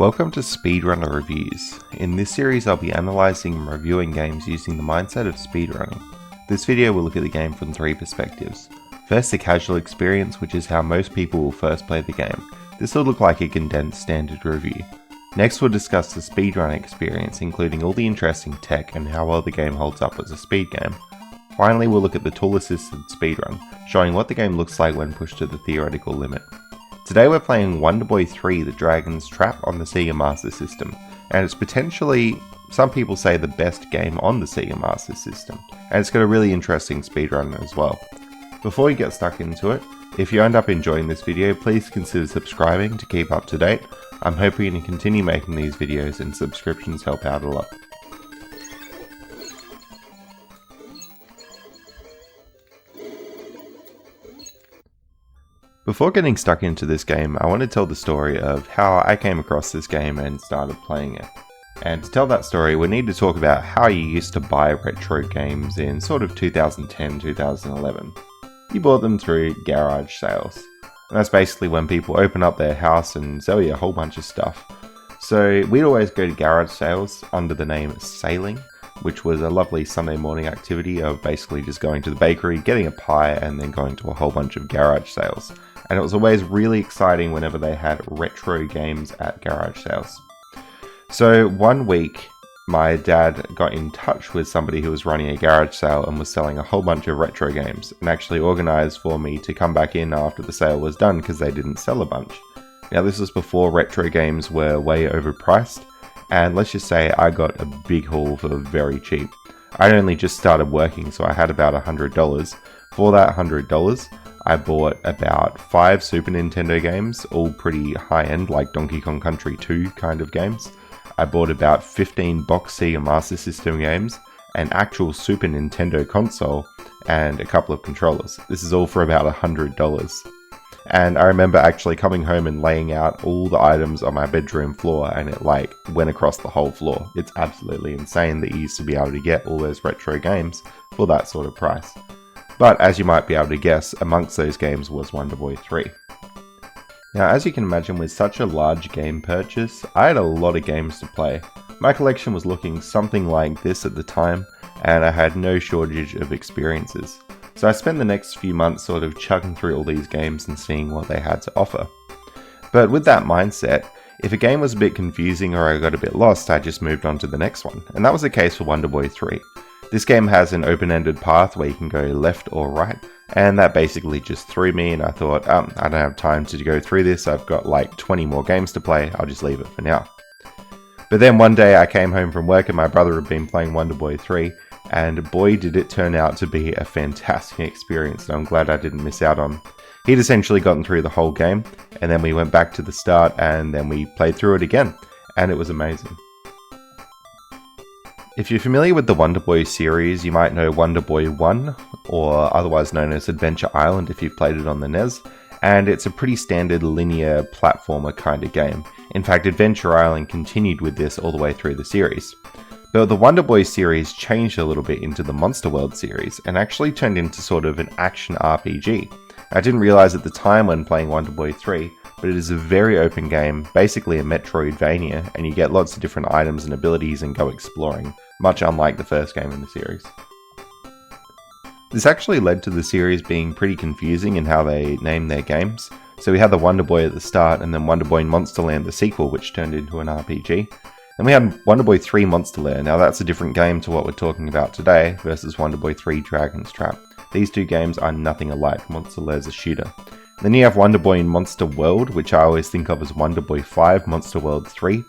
Welcome to Speedrunner Reviews. In this series I'll be analysing and reviewing games using the mindset of speedrunning. This video will look at the game from three perspectives. First, the casual experience, which is how most people will first play the game. This will look like a condensed standard review. Next, we'll discuss the speedrun experience, including all the interesting tech and how well the game holds up as a speed game. Finally, we'll look at the tool-assisted speedrun, showing what the game looks like when pushed to the theoretical limit. Today we're playing Wonder Boy 3 The Dragon's Trap on the Sega Master System, and it's potentially, some people say, the best game on the Sega Master System, and it's got a really interesting speedrun as well. Before we get stuck into it, if you end up enjoying this video, please consider subscribing to keep up to date. I'm hoping to continue making these videos and subscriptions help out a lot. Before getting stuck into this game, I want to tell the story of how I came across this game and started playing it. And to tell that story, we need to talk about how you used to buy retro games in sort of 2010, 2011. You bought them through garage sales. And that's basically when people open up their house and sell you a whole bunch of stuff. So we'd always go to garage sales under the name Sailing, which was a lovely Sunday morning activity of basically just going to the bakery, getting a pie, and then going to a whole bunch of garage sales. And it was always really exciting whenever they had retro games at garage sales. So one week, my dad got in touch with somebody who was running a garage sale and was selling a whole bunch of retro games, and actually organised for me to come back in after the sale was done because they didn't sell a bunch. Now this was before retro games were way overpriced, and let's just say I got a big haul for very cheap. I'd only just started working, so I had about $100. For that $100, I bought about 5 Super Nintendo games, all pretty high-end, like Donkey Kong Country 2 kind of games. I bought about 15 box Sega Master System games, an actual Super Nintendo console, and a couple of controllers. This is all for about $100. And I remember actually coming home and laying out all the items on my bedroom floor, and it like went across the whole floor. It's absolutely insane that you used to be able to get all those retro games for that sort of price. But as you might be able to guess, amongst those games was Wonder Boy 3. Now, as you can imagine, with such a large game purchase, I had a lot of games to play. My collection was looking something like this at the time, and I had no shortage of experiences. So I spent the next few months sort of chugging through all these games and seeing what they had to offer. But with that mindset, if a game was a bit confusing or I got a bit lost, I just moved on to the next one. And that was the case for Wonder Boy 3. This game has an open-ended path where you can go left or right, and that basically just threw me, and I thought, I don't have time to go through this, I've got like 20 more games to play, I'll just leave it for now. But then one day I came home from work and my brother had been playing Wonder Boy 3, and boy did it turn out to be a fantastic experience that I'm glad I didn't miss out on. He'd essentially gotten through the whole game, and then we went back to the start and then we played through it again, and it was amazing. If you're familiar with the Wonder Boy series, you might know Wonder Boy 1, or otherwise known as Adventure Island if you've played it on the NES, and it's a pretty standard linear platformer kind of game. In fact, Adventure Island continued with this all the way through the series. But the Wonder Boy series changed a little bit into the Monster World series, and actually turned into sort of an action RPG. I didn't realise at the time when playing Wonder Boy 3, but it is a very open game, basically a Metroidvania, and you get lots of different items and abilities and go exploring, much unlike the first game in the series. This actually led to the series being pretty confusing in how they named their games. So we had the Wonder Boy at the start, and then Wonder Boy Monsterland, the sequel, which turned into an RPG. Then we had Wonder Boy 3 Monsterland. Now that's a different game to what we're talking about today, versus Wonder Boy 3 Dragon's Trap. These two games are nothing alike. Monsterland's a shooter. Then you have Wonder Boy in Monster World, which I always think of as Wonder Boy 5, Monster World 3.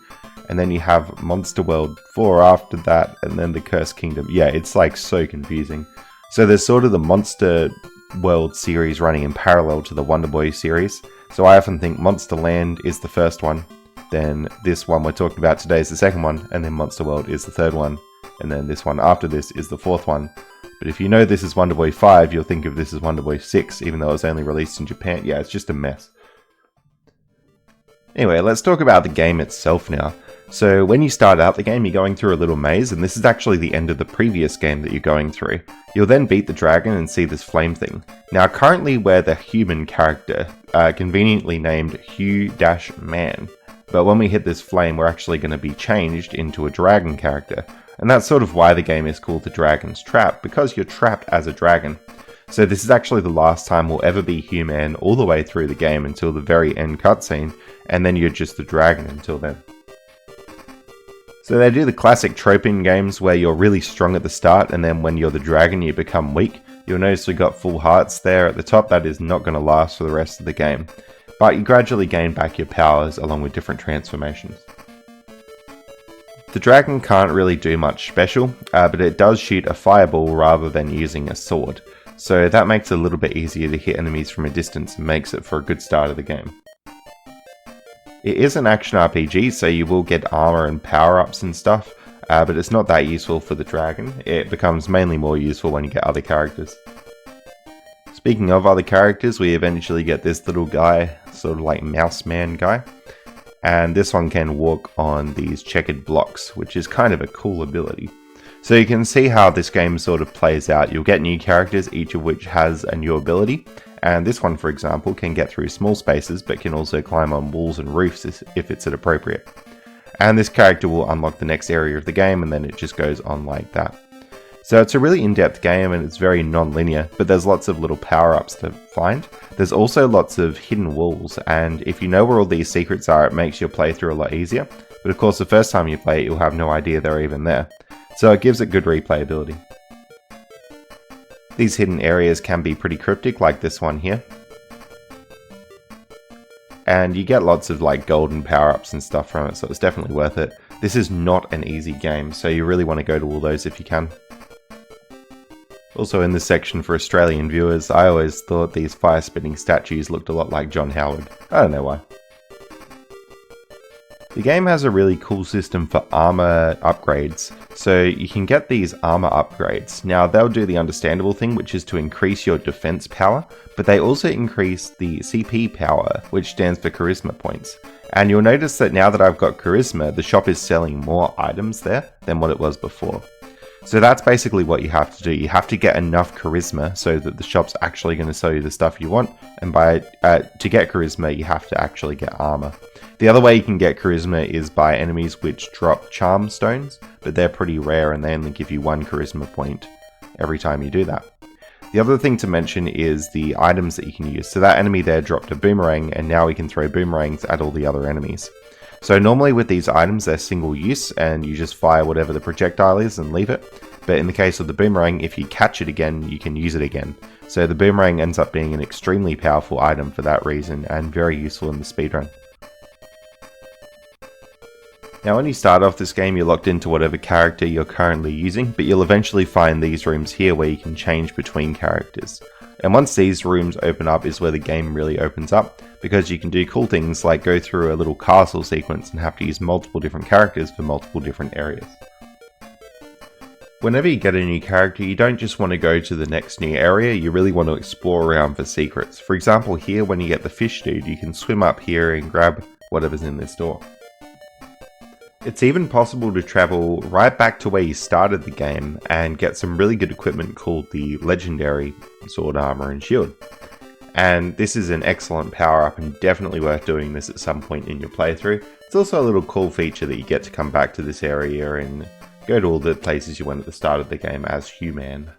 And then you have Monster World 4 after that, and then the Cursed Kingdom. Yeah, it's like so confusing. So there's sort of the Monster World series running in parallel to the Wonder Boy series. So I often think Monsterland is the first one, then this one we're talking about today is the second one, and then Monster World is the third one, and then this one after this is the fourth one. But if you know this is Wonder Boy 5, you'll think of this as Wonder Boy 6, even though it was only released in Japan. Yeah, it's just a mess. Anyway, let's talk about the game itself now. So when you start out the game, you're going through a little maze, and this is actually the end of the previous game that you're going through. You'll then beat the dragon and see this flame thing. Now currently we're the human character, conveniently named Hugh-Man. but when we hit this flame we're actually going to be changed into a dragon character. And that's sort of why the game is called the Dragon's Trap, because you're trapped as a dragon. So this is actually the last time we'll ever be human all the way through the game until the very end cutscene, and then you're just the dragon until then. So they do the classic trope in games where you're really strong at the start, and then when you're the dragon you become weak. You'll notice we got full hearts there at the top. That is not going to last for the rest of the game. But you gradually gain back your powers along with different transformations. The dragon can't really do much special, but it does shoot a fireball rather than using a sword. So that makes it a little bit easier to hit enemies from a distance and makes it for a good start of the game. It is an action RPG, so you will get armor and power-ups and stuff, but it's not that useful for the dragon. It becomes mainly more useful when you get other characters. Speaking of other characters, we eventually get this little guy, sort of like mouse man guy. And this one can walk on these checkered blocks, which is kind of a cool ability. So you can see how this game sort of plays out. You'll get new characters, each of which has a new ability. And this one, for example, can get through small spaces, but can also climb on walls and roofs if it's appropriate. And this character will unlock the next area of the game, and then it just goes on like that. So it's a really in-depth game, and it's very non-linear, but there's lots of little power-ups to find. There's also lots of hidden walls, and if you know where all these secrets are, it makes your playthrough a lot easier. But of course, the first time you play it, you'll have no idea they're even there. So it gives it good replayability. These hidden areas can be pretty cryptic, like this one here. And you get lots of like golden power-ups and stuff from it, so it's definitely worth it. This is not an easy game, so you really want to go to all those if you can. Also in this section for Australian viewers, I always thought these fire-spitting statues looked a lot like John Howard. I don't know why. The game has a really cool system for armor upgrades, so you can get these armor upgrades. Now they'll do the understandable thing, which is to increase your defense power, but they also increase the CP power, which stands for charisma points. And you'll notice that now that I've got charisma, the shop is selling more items there than what it was before. So that's basically what you have to do. You have to get enough charisma so that the shop's actually going to sell you the stuff you want, and to get charisma you have to actually get armor. The other way you can get charisma is by enemies which drop charm stones, but they're pretty rare and they only give you 1 charisma point every time you do that. The other thing to mention is the items that you can use. So that enemy there dropped a boomerang, and now we can throw boomerangs at all the other enemies. So normally with these items they're single use and you just fire whatever the projectile is and leave it. But in the case of the boomerang, if you catch it again, you can use it again. So the boomerang ends up being an extremely powerful item for that reason, and very useful in the speedrun. Now when you start off this game, you're locked into whatever character you're currently using, but you'll eventually find these rooms here where you can change between characters. And once these rooms open up is where the game really opens up, because you can do cool things like go through a little castle sequence and have to use multiple different characters for multiple different areas. Whenever you get a new character, you don't just want to go to the next new area, you really want to explore around for secrets. For example, here when you get the fish dude, you can swim up here and grab whatever's in this door. It's even possible to travel right back to where you started the game and get some really good equipment called the Legendary Sword, Armor and Shield. And this is an excellent power up and definitely worth doing this at some point in your playthrough. It's also a little cool feature that you get to come back to this area and go to all the places you went at the start of the game as human.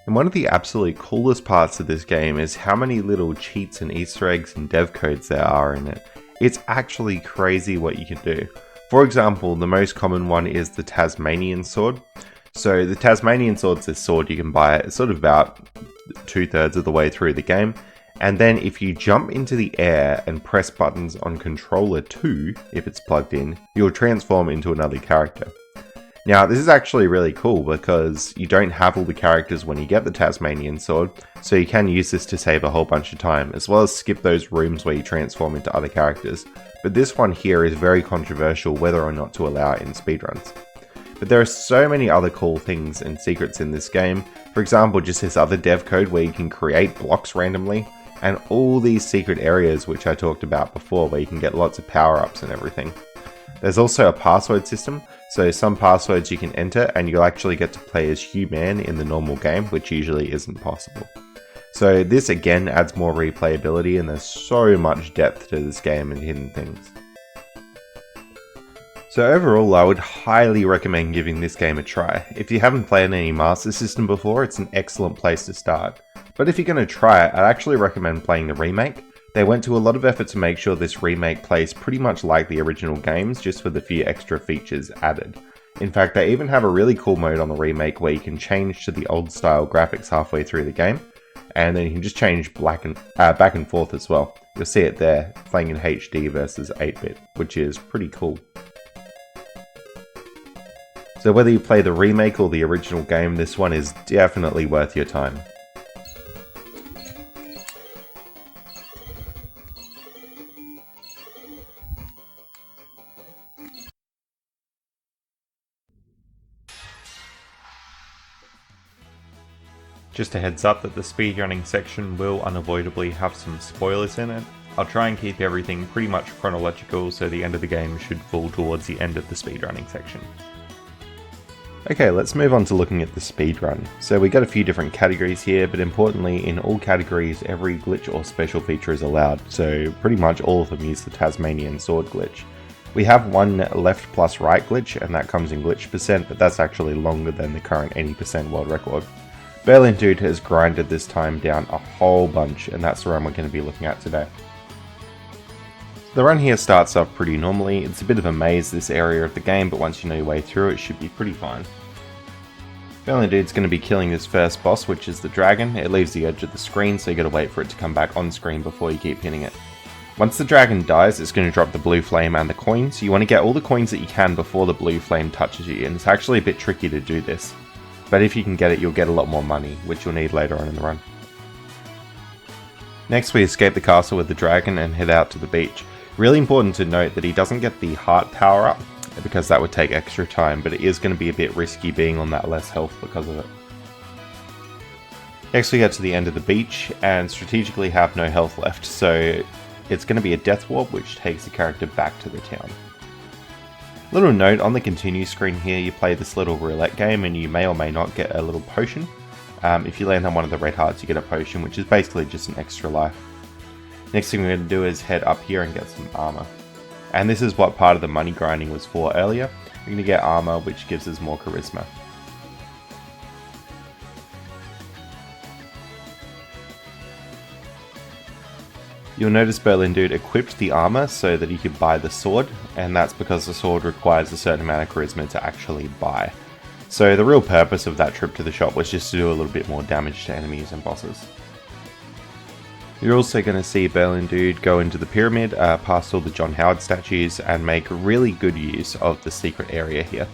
And one of the absolute coolest parts of this game is how many little cheats and Easter eggs and dev codes there are in it. It's actually crazy what you can do. For example, the most common one is the Tasmanian sword. So the Tasmanian sword's this sword you can buy at sort of about 2/3 of the way through the game. And then if you jump into the air and press buttons on controller 2, if it's plugged in, you'll transform into another character. Now this is actually really cool because you don't have all the characters when you get the Tasmanian sword, so you can use this to save a whole bunch of time, as well as skip those rooms where you transform into other characters. But this one here is very controversial whether or not to allow it in speedruns. But there are so many other cool things and secrets in this game. For example, just this other dev code where you can create blocks randomly, and all these secret areas which I talked about before where you can get lots of power-ups and everything. There's also a password system, so some passwords you can enter and you'll actually get to play as human in the normal game, which usually isn't possible. So this again adds more replayability, and there's so much depth to this game and hidden things. So overall, I would highly recommend giving this game a try. If you haven't played any Master System before, it's an excellent place to start. But if you're going to try it, I'd actually recommend playing the remake. They went to a lot of effort to make sure this remake plays pretty much like the original games, just with a few extra features added. In fact, they even have a really cool mode on the remake where you can change to the old style graphics halfway through the game, and then you can just change back and forth as well. You'll see it there, playing in HD versus 8-bit, which is pretty cool. So whether you play the remake or the original game, this one is definitely worth your time. Just a heads up that the speedrunning section will unavoidably have some spoilers in it. I'll try and keep everything pretty much chronological, so the end of the game should fall towards the end of the speedrunning section. Okay, let's move on to looking at the speedrun. So we got a few different categories here, but importantly, in all categories, every glitch or special feature is allowed, so pretty much all of them use the Tasmanian sword glitch. We have one left plus right glitch, and that comes in glitch percent, but that's actually longer than the current 80% world record. Berlin Dude has grinded this time down a whole bunch, and that's the run we're going to be looking at today. The run here starts off pretty normally. It's a bit of a maze, this area of the game, but once you know your way through it should be pretty fine. Berlin Dude's going to be killing this first boss, which is the dragon. It leaves the edge of the screen, so you got to wait for it to come back on screen before you keep hitting it. Once the dragon dies, it's going to drop the blue flame and the coins. You want to get all the coins that you can before the blue flame touches you, and it's actually a bit tricky to do this. But if you can get it, you'll get a lot more money, which you'll need later on in the run. Next, we escape the castle with the dragon and head out to the beach. Really important to note that he doesn't get the heart power up, because that would take extra time, but it is going to be a bit risky being on that less health because of it. Next we get to the end of the beach, and strategically have no health left, so it's going to be a death warp which takes the character back to the town. Little note, on the continue screen here you play this little roulette game and you may or may not get a little potion. If you land on one of the red hearts you get a potion, which is basically just an extra life. Next thing we're going to do is head up here and get some armor. And this is what part of the money grinding was for earlier. We're going to get armor, which gives us more charisma. You'll notice Berlin Dude equipped the armor so that he could buy the sword, and that's because the sword requires a certain amount of charisma to actually buy. So the real purpose of that trip to the shop was just to do a little bit more damage to enemies and bosses. You're also going to see Berlin Dude go into the pyramid, past all the John Howard statues, and make really good use of the secret area here.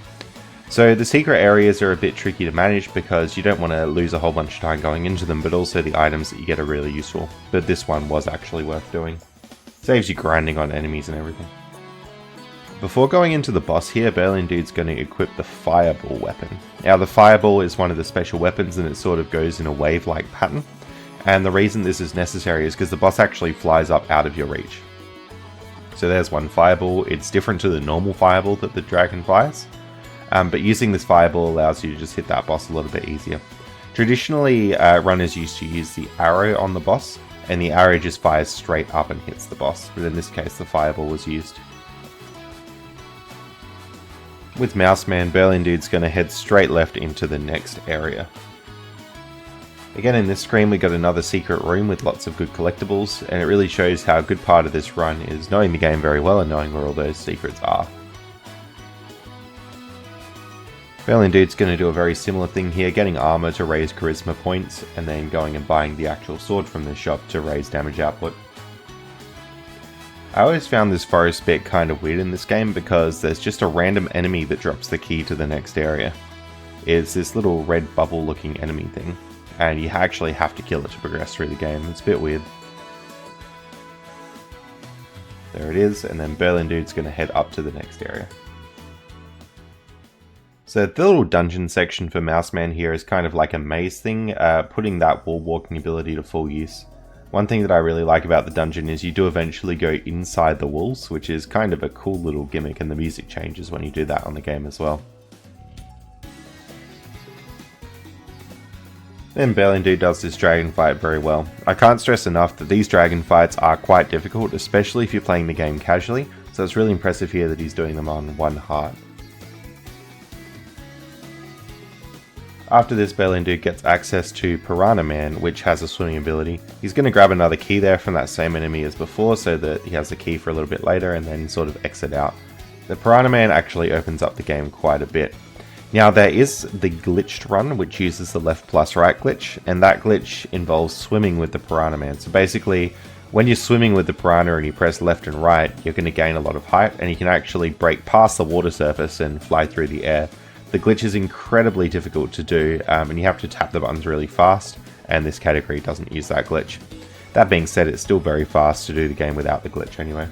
So the secret areas are a bit tricky to manage because you don't want to lose a whole bunch of time going into them, but also the items that you get are really useful. But this one was actually worth doing. Saves you grinding on enemies and everything. Before going into the boss here, Berlin Dude's going to equip the fireball weapon. Now the fireball is one of the special weapons and it sort of goes in a wave-like pattern. And the reason this is necessary is because the boss actually flies up out of your reach. So there's one fireball. It's different to the normal fireball that the dragon fires. But using this fireball allows you to just hit that boss a little bit easier. Traditionally, runners used to use the arrow on the boss, and the arrow just fires straight up and hits the boss. But in this case, the fireball was used. With Mouseman, Berlin Dude's going to head straight left into the next area. Again, in this screen we got another secret room with lots of good collectibles, and it really shows how a good part of this run is knowing the game very well and knowing where all those secrets are. Berlin Dude's going to do a very similar thing here, getting armor to raise charisma points, and then going and buying the actual sword from the shop to raise damage output. I always found this forest bit kind of weird in this game because there's just a random enemy that drops the key to the next area. It's this little red bubble looking enemy thing, and you actually have to kill it to progress through the game. It's a bit weird. There it is, and then Berlin Dude's going to head up to the next area. So the little dungeon section for Mouseman here is kind of like a maze thing, putting that wall walking ability to full use. One thing that I really like about the dungeon is you do eventually go inside the walls, which is kind of a cool little gimmick, and the music changes when you do that on the game as well. Then Berlin Dude does this dragon fight very well. I can't stress enough that these dragon fights are quite difficult, especially if you're playing the game casually, so it's really impressive here that he's doing them on 1 heart. After this, Berlin Dude gets access to Piranha Man, which has a swimming ability. He's going to grab another key there from that same enemy as before, so that he has the key for a little bit later and then sort of exit out. The Piranha Man actually opens up the game quite a bit. Now there is the glitched run, which uses the left plus right glitch, and that glitch involves swimming with the Piranha Man. So basically, when you're swimming with the Piranha and you press left and right, you're going to gain a lot of height, and you can actually break past the water surface and fly through the air. The glitch is incredibly difficult to do, and you have to tap the buttons really fast, and this category doesn't use that glitch. That being said, it's still very fast to do the game without the glitch anyway.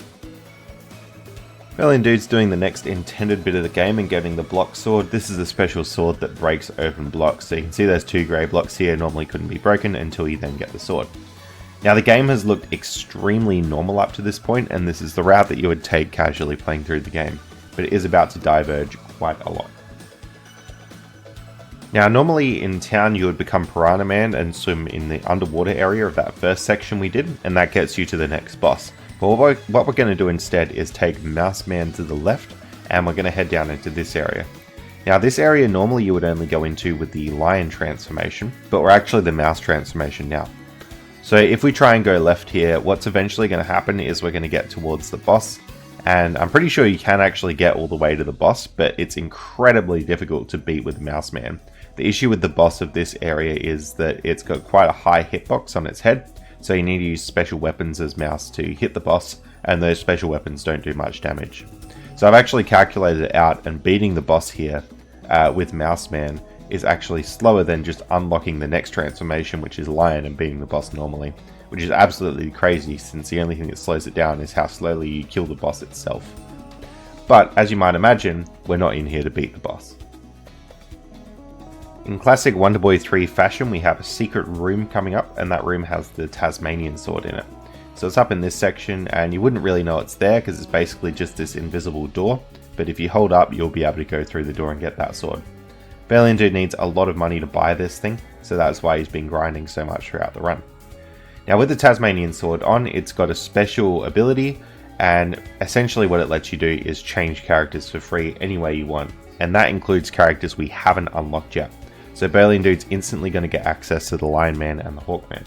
Berlin Dude's doing the next intended bit of the game and getting the block sword. This is a special sword that breaks open blocks, so you can see those 2 grey blocks here normally couldn't be broken until you then get the sword. Now the game has looked extremely normal up to this point, and this is the route that you would take casually playing through the game, but it is about to diverge quite a lot. Now normally in town you would become Piranha Man and swim in the underwater area of that first section we did, and that gets you to the next boss. But what we're going to do instead is take Mouse Man to the left, and we're going to head down into this area. Now this area normally you would only go into with the lion transformation, but we're actually the mouse transformation now. So if we try and go left here, what's eventually going to happen is we're going to get towards the boss, and I'm pretty sure you can actually get all the way to the boss, but it's incredibly difficult to beat with Mouse Man. The issue with the boss of this area is that it's got quite a high hitbox on its head, so you need to use special weapons as mouse to hit the boss, and those special weapons don't do much damage. So I've actually calculated it out, and beating the boss here with Mouse Man is actually slower than just unlocking the next transformation, which is Lion, and beating the boss normally, which is absolutely crazy since the only thing that slows it down is how slowly you kill the boss itself. But as you might imagine, we're not in here to beat the boss. In classic Wonder Boy 3 fashion, we have a secret room coming up, and that room has the Tasmanian sword in it. So it's up in this section, and you wouldn't really know it's there because it's basically just this invisible door, but if you hold up, you'll be able to go through the door and get that sword. Berlin Dude needs a lot of money to buy this thing, so that's why he's been grinding so much throughout the run. Now with the Tasmanian sword on, it's got a special ability, and essentially what it lets you do is change characters for free any way you want, and that includes characters we haven't unlocked yet. So Berlin Dude's instantly going to get access to the Lion Man and the Hawk Man.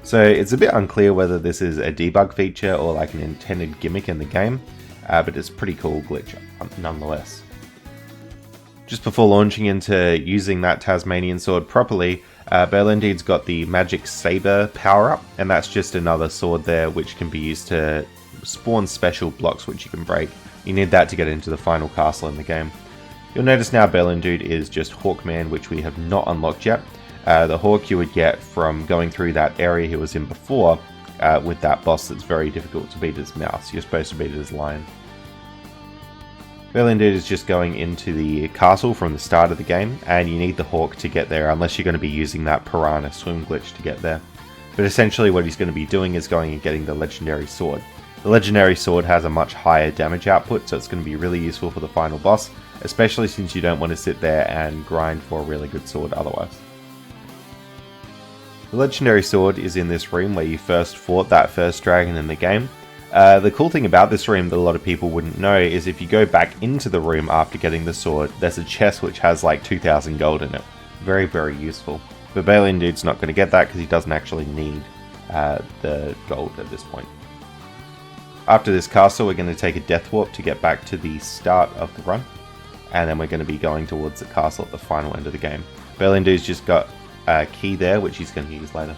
So it's a bit unclear whether this is a debug feature or like an intended gimmick in the game, but it's a pretty cool glitch nonetheless. Just before launching into using that Tasmanian sword properly, Berlin Dude's got the Magic Saber power up, and that's just another sword there which can be used to spawn special blocks which you can break. You need that to get into the final castle in the game. You'll notice now Berlin Dude is just Hawkman, which we have not unlocked yet. The Hawk you would get from going through that area he was in before with that boss that's very difficult to beat as Mouse. You're supposed to beat it as Lion. Berlin Dude is just going into the castle from the start of the game, and you need the Hawk to get there unless you're going to be using that Piranha swim glitch to get there. But essentially what he's going to be doing is going and getting the legendary sword. The legendary sword has a much higher damage output, so it's going to be really useful for the final boss, especially since you don't want to sit there and grind for a really good sword otherwise. The legendary sword is in this room where you first fought that first dragon in the game. The cool thing about this room that a lot of people wouldn't know is if you go back into the room after getting the sword, there's a chest which has like 2,000 gold in it. Very, very useful. But Berlin Dude's not going to get that because he doesn't actually need the gold at this point. After this castle, we're going to take a death warp to get back to the start of the run, and then we're going to be going towards the castle at the final end of the game. Berlin Dude's just got a key there, which he's going to use later.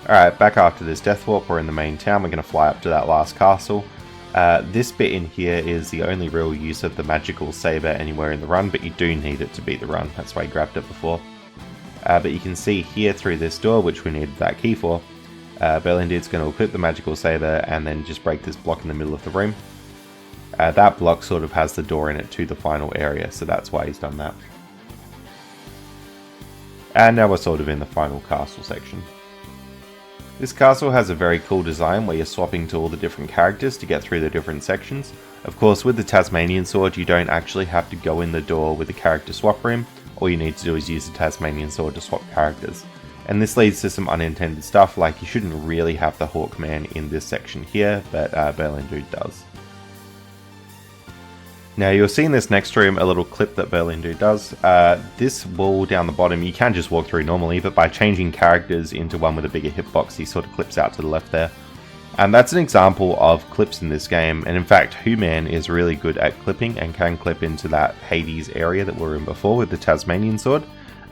Alright, back after this death warp, we're in the main town. We're going to fly up to that last castle. This bit in here is the only real use of the magical saber anywhere in the run, but you do need it to beat the run. That's why I grabbed it before. But you can see here through this door, which we needed that key for, Berlin Dude's going to equip the magical saber and then just break this block in the middle of the room. That block sort of has the door in it to the final area, so that's why he's done that. And now we're sort of in the final castle section. This castle has a very cool design where you're swapping to all the different characters to get through the different sections. Of course, with the Tasmanian sword, you don't actually have to go in the door with the character swap room. all you need to do is use the Tasmanian sword to swap characters. And this leads to some unintended stuff, like you shouldn't really have the Hawkman in this section here, but Berlin Dude does. Now you'll see in this next room a little clip that Berlin Dude does. This wall down the bottom you can just walk through normally, but by changing characters into one with a bigger hitbox he sort of clips out to the left there. And that's an example of clips in this game, and in fact Hooman is really good at clipping and can clip into that Hades area that we were in before with the Tasmanian sword.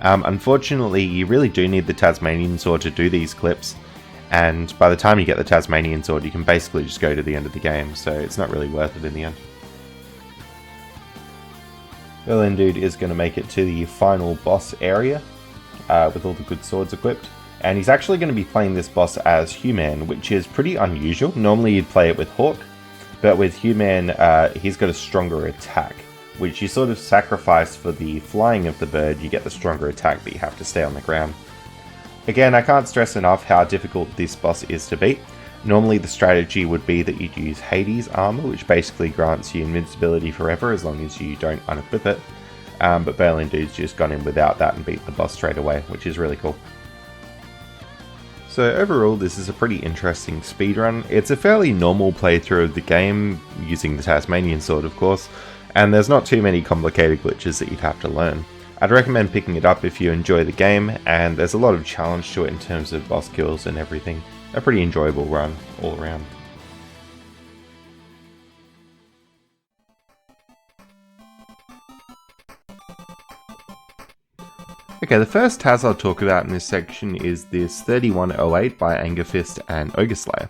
Unfortunately you really do need the Tasmanian sword to do these clips, and by the time you get the Tasmanian sword you can basically just go to the end of the game, so it's not really worth it in the end. Berlin Dude is going to make it to the final boss area with all the good swords equipped, and he's actually going to be playing this boss as Hooman, which is pretty unusual. Normally you'd play it with Hawk, but with Hooman he's got a stronger attack, which you sort of sacrifice for the flying of the bird. You get the stronger attack, but you have to stay on the ground. Again, I can't stress enough how difficult this boss is to beat. Normally the strategy would be that you'd use Hades armor, which basically grants you invincibility forever as long as you don't unequip it. But Berlin Dude's just gone in without that and beat the boss straight away, which is really cool. So overall this is a pretty interesting speedrun. It's a fairly normal playthrough of the game, using the Tasmanian sword of course, and there's not too many complicated glitches that you'd have to learn. I'd recommend picking it up if you enjoy the game, and there's a lot of challenge to it in terms of boss kills and everything. A pretty enjoyable run all around. Okay, the first Taz I'll talk about in this section is this 3108 by Angerfist and Ogreslayer.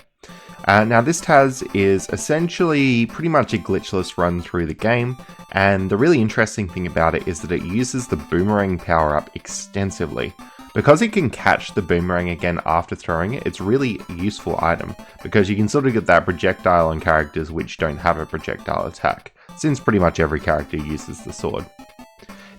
Now this Taz is essentially pretty much a glitchless run through the game, and the really interesting thing about it is that it uses the boomerang power up extensively. Because it can catch the boomerang again after throwing it, it's a really useful item, because you can sort of get that projectile on characters which don't have a projectile attack, since pretty much every character uses the sword.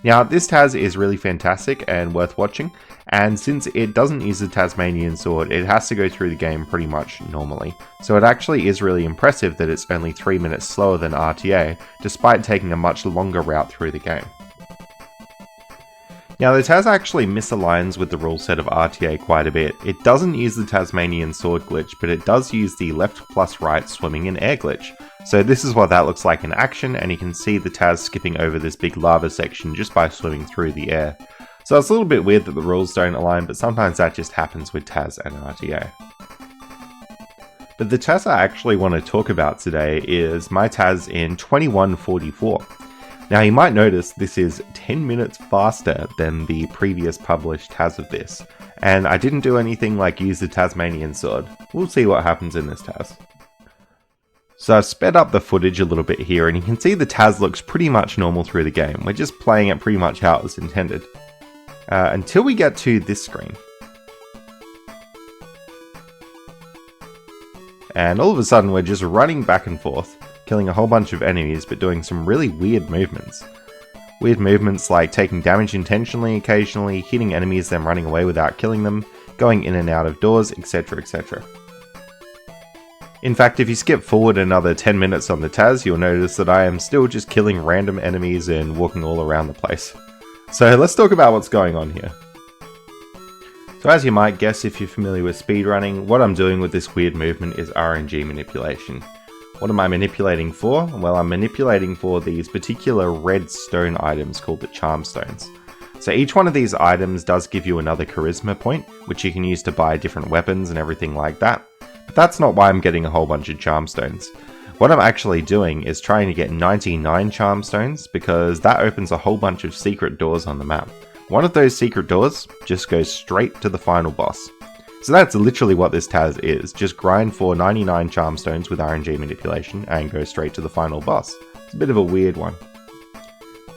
Now this Taz is really fantastic and worth watching, and since it doesn't use the Tasmanian sword, it has to go through the game pretty much normally. So it actually is really impressive that it's only 3 minutes slower than RTA, despite taking a much longer route through the game. Now the Taz actually misaligns with the rule set of RTA quite a bit. It doesn't use the Tasmanian sword glitch, but it does use the left plus right swimming in air glitch. So this is what that looks like in action, and you can see the Taz skipping over this big lava section just by swimming through the air. So it's a little bit weird that the rules don't align, but sometimes that just happens with Taz and RTA. But the Taz I actually want to talk about today is my Taz in 2144. Now you might notice this is 10 minutes faster than the previous published Taz of this, and I didn't do anything like use the Tasmanian sword. We'll see what happens in this Taz. So I've sped up the footage a little bit here, and you can see the Taz looks pretty much normal through the game. We're just playing it pretty much how it was intended. Until we get to this screen. And all of a sudden we're just running back and forth, killing a whole bunch of enemies, but doing some really weird movements. Weird movements like taking damage intentionally occasionally, hitting enemies then running away without killing them, going in and out of doors, etc, etc. In fact, if you skip forward another 10 minutes on the Taz, you'll notice that I am still just killing random enemies and walking all around the place. So let's talk about what's going on here. So as you might guess if you're familiar with speedrunning, what I'm doing with this weird movement is RNG manipulation. What am I manipulating for? Well, I'm manipulating for these particular red stone items called the charm stones. So each one of these items does give you another charisma point, which you can use to buy different weapons and everything like that. But that's not why I'm getting a whole bunch of charm stones. What I'm actually doing is trying to get 99 charm stones, because that opens a whole bunch of secret doors on the map. One of those secret doors just goes straight to the final boss. So that's literally what this Taz is, just grind for 99 charm stones with RNG manipulation and go straight to the final boss. It's a bit of a weird one.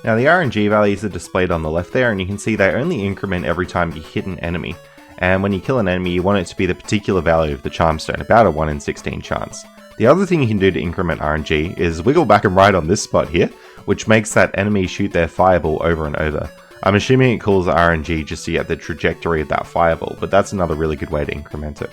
Now the RNG values are displayed on the left there, and you can see they only increment every time you hit an enemy. And when you kill an enemy, you want it to be the particular value of the charm stone, about a 1 in 16 chance. The other thing you can do to increment RNG is wiggle back and right on this spot here, which makes that enemy shoot their fireball over and over. I'm assuming it calls RNG just to get the trajectory of that fireball, but that's another really good way to increment it.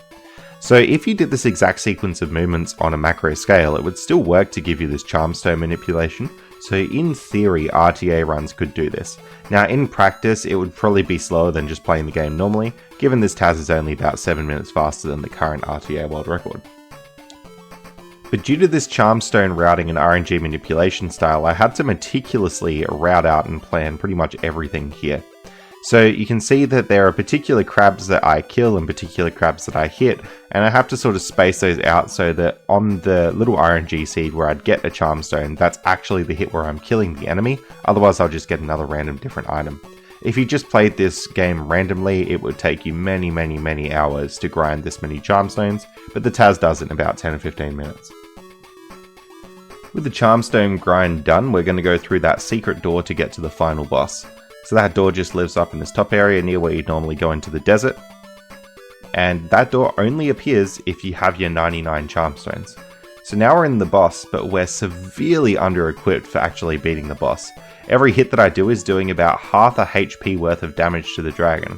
So if you did this exact sequence of movements on a macro scale, it would still work to give you this charm stone manipulation, So in theory, RTA runs could do this. Now in practice, it would probably be slower than just playing the game normally, given this Taz is only about 7 minutes faster than the current RTA world record. But due to this Charmstone routing and RNG manipulation style, I had to meticulously route out and plan pretty much everything here. So you can see that there are particular crabs that I kill and particular crabs that I hit, and I have to sort of space those out so that on the little RNG seed where I'd get a Charmstone, that's actually the hit where I'm killing the enemy, otherwise I'll just get another random different item. If you just played this game randomly, it would take you many hours to grind this many Charmstones, but the Taz does it in about 10 or 15 minutes. With the Charmstone grind done, we're going to go through that secret door to get to the final boss. So that door just lives up in this top area near where you'd normally go into the desert. And that door only appears if you have your 99 Charmstones. So now we're in the boss, but we're severely under-equipped for actually beating the boss. Every hit that I do is doing about half a HP worth of damage to the dragon.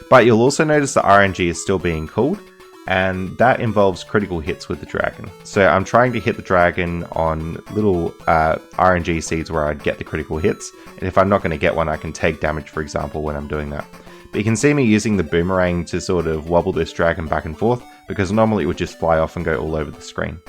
But you'll also notice the RNG is still being called, and that involves critical hits with the dragon. So I'm trying to hit the dragon on little RNG seeds where I'd get the critical hits, and if I'm not going to get one, I can take damage, for example, when I'm doing that. But you can see me using the boomerang to sort of wobble this dragon back and forth, because normally it would just fly off and go all over the screen.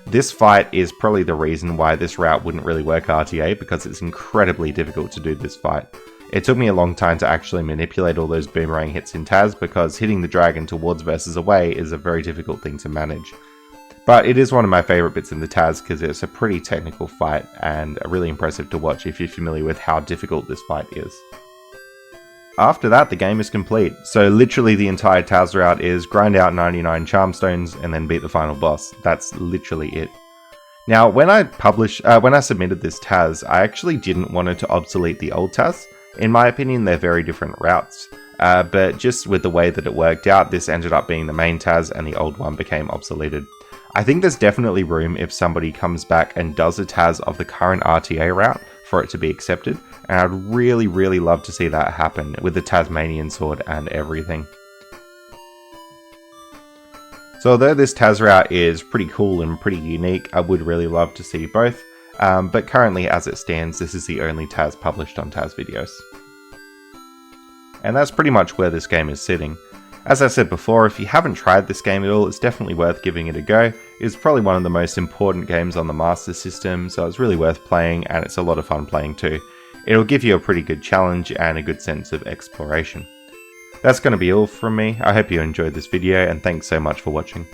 This fight is probably the reason why this route wouldn't really work RTA, because it's incredibly difficult to do this fight. It took me a long time to actually manipulate all those boomerang hits in Taz, because hitting the dragon towards versus away is a very difficult thing to manage. But it is one of my favourite bits in the Taz because it's a pretty technical fight and really impressive to watch if you're familiar with how difficult this fight is. After that, the game is complete, so literally the entire Taz route is grind out 99 Charmstones and then beat the final boss. That's literally it. Now, when I submitted this Taz, I actually didn't want it to obsolete the old Taz. In my opinion, they're very different routes, but just with the way that it worked out, this ended up being the main Taz and the old one became obsoleted. I think there's definitely room if somebody comes back and does a Taz of the current RTA route for it to be accepted, and I'd really love to see that happen with the Tasmanian sword and everything. So although this Taz route is pretty cool and pretty unique, I would really love to see both. But currently, as it stands, this is the only Taz published on Taz Videos. And that's pretty much where this game is sitting. As I said before, if you haven't tried this game at all, it's definitely worth giving it a go. It's probably one of the most important games on the Master System, so it's really worth playing, and it's a lot of fun playing too. It'll give you a pretty good challenge and a good sense of exploration. That's going to be all from me. I hope you enjoyed this video, and thanks so much for watching.